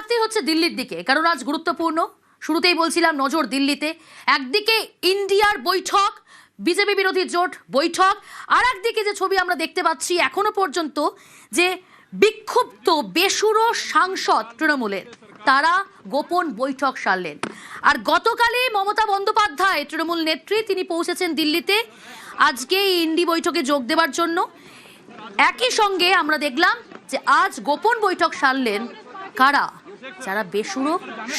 থাকতেই হচ্ছে দিল্লির দিকে, কারণ আজ গুরুত্বপূর্ণ। শুরুতেই বলছিলাম নজর দিল্লিতে। একদিকে ইন্ডিয়ার বৈঠক, বিজেপি বিরোধী জোট বৈঠক, আর একদিকে যে ছবি আমরা দেখতে পাচ্ছি এখনো পর্যন্ত যে বিক্ষুব্ধ বেসুরো সাংসদ তৃণমূলের, তারা গোপন বৈঠক সারলেন। আর গতকালই মমতা বন্দ্যোপাধ্যায় তৃণমূল নেত্রী তিনি পৌঁছেছেন দিল্লিতে আজকে এই ইন্ডি বৈঠকে যোগ দেওয়ার জন্য। একই সঙ্গে আমরা দেখলাম যে আজ গোপন বৈঠক সারলেন কারা? যারা বেসুরো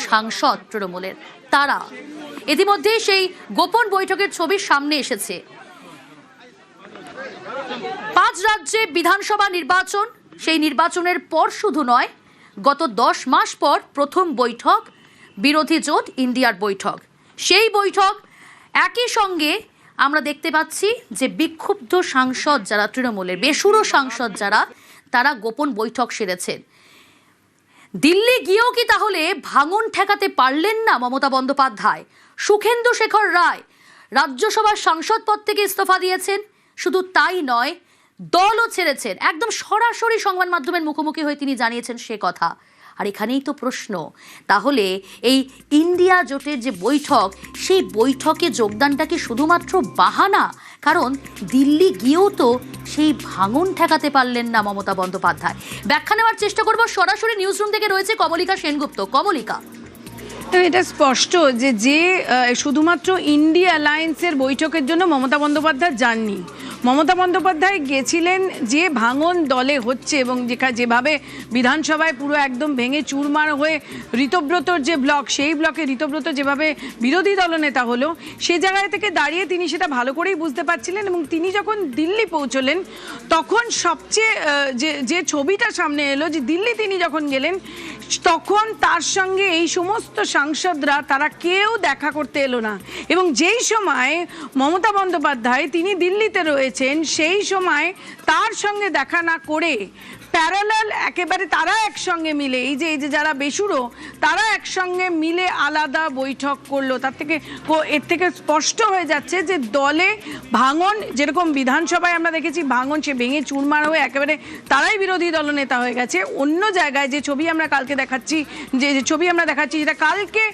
সাংসদ তৃণমূলের, তারা। ইতিমধ্যে সেই গোপন বৈঠকের ছবি সামনে এসেছে। 5 রাজ্যে বিধানসভা নির্বাচন, সেই নির্বাচনের পর শুধু নয়, গত 10 মাস পর প্রথম বৈঠক বিরোধী জোট ইন্ডিয়ার বৈঠক। সেই বৈঠক একই সঙ্গে আমরা দেখতে পাচ্ছি যে বিক্ষুব্ধ সাংসদ যারা তৃণমূলের, বেসুরো সাংসদ যারা, তারা গোপন বৈঠক সেরেছেন। দিল্লি গিয়েও কি তাহলে ভাঙন ঠেকাতে পারলেন না মমতা বন্দ্যোপাধ্যায়? সুখেন্দু শেখর রায় রাজ্যসভার সাংসদ পদ থেকে ইস্তফা দিয়েছেন। শুধু তাই নয়, দলও ছেড়েছেন। একদম সরাসরি সংবাদ মাধ্যমের মুখোমুখি হয়ে তিনি জানিয়েছেন সে কথা। আর এখানেই তো প্রশ্ন, তাহলে এই ইন্ডিয়া জোটের যে বৈঠক, সেই বৈঠকে যোগদানটা কি শুধুমাত্র বাহানা? কারণ দিল্লি গিয়েও তো সেই ভাঙন ঠেকাতে পারলেন না মমতা বন্দ্যোপাধ্যায়। ব্যাখ্যা নেওয়ার চেষ্টা করব। সরাসরি নিউজ রুম থেকে রয়েছে কমলিকা সেনগুপ্ত। কমলিকা, এটা স্পষ্ট যে শুধুমাত্র ইন্ডিয়া অ্যালায়েন্সের বৈঠকের জন্য মমতা বন্দ্যোপাধ্যায় যাননি। মমতা বন্দ্যোপাধ্যায় গেছিলেন যে ভাঙন দলে হচ্ছে এবং যেভাবে বিধানসভায় পুরো একদম ভেঙে চুরমার হয়ে ঋতব্রতর যে ব্লক, সেই ব্লকে ঋতব্রত যেভাবে বিরোধী দলনেতা হলো, সে জায়গায় থেকে দাঁড়িয়ে তিনি সেটা ভালো করেই বুঝতে পারছিলেন। এবং তিনি যখন দিল্লি পৌঁছলেন তখন সবচেয়ে যে ছবিটা সামনে এলো, যে দিল্লি তিনি যখন গেলেন তখন তার সঙ্গে এই সমস্ত সাংসদরা তারা কেউ দেখা করতে এলো না। এবং যেই সময় মমতা বন্দ্যোপাধ্যায় তিনি দিল্লিতে রয়েছেন, সেই সময় তার সঙ্গে দেখা না করে প্যারালাল একেবারে তারা একসঙ্গে মিলে, এই যে যারা বেসুরো তারা একসঙ্গে মিলে আলাদা বৈঠক করলো। এর থেকে স্পষ্ট হয়ে যাচ্ছে যে দলে ভাঙন, যেরকম বিধানসভায় আমরা দেখেছি ভাঙন, সে ভেঙে চুরমার হয়ে একেবারে তারাই বিরোধী দলনেতা হয়ে গেছে। অন্য জায়গায় যে ছবি আমরা কালকে দেখাচ্ছি, যে ছবি আমরা দেখাচ্ছি, যেটা কালকে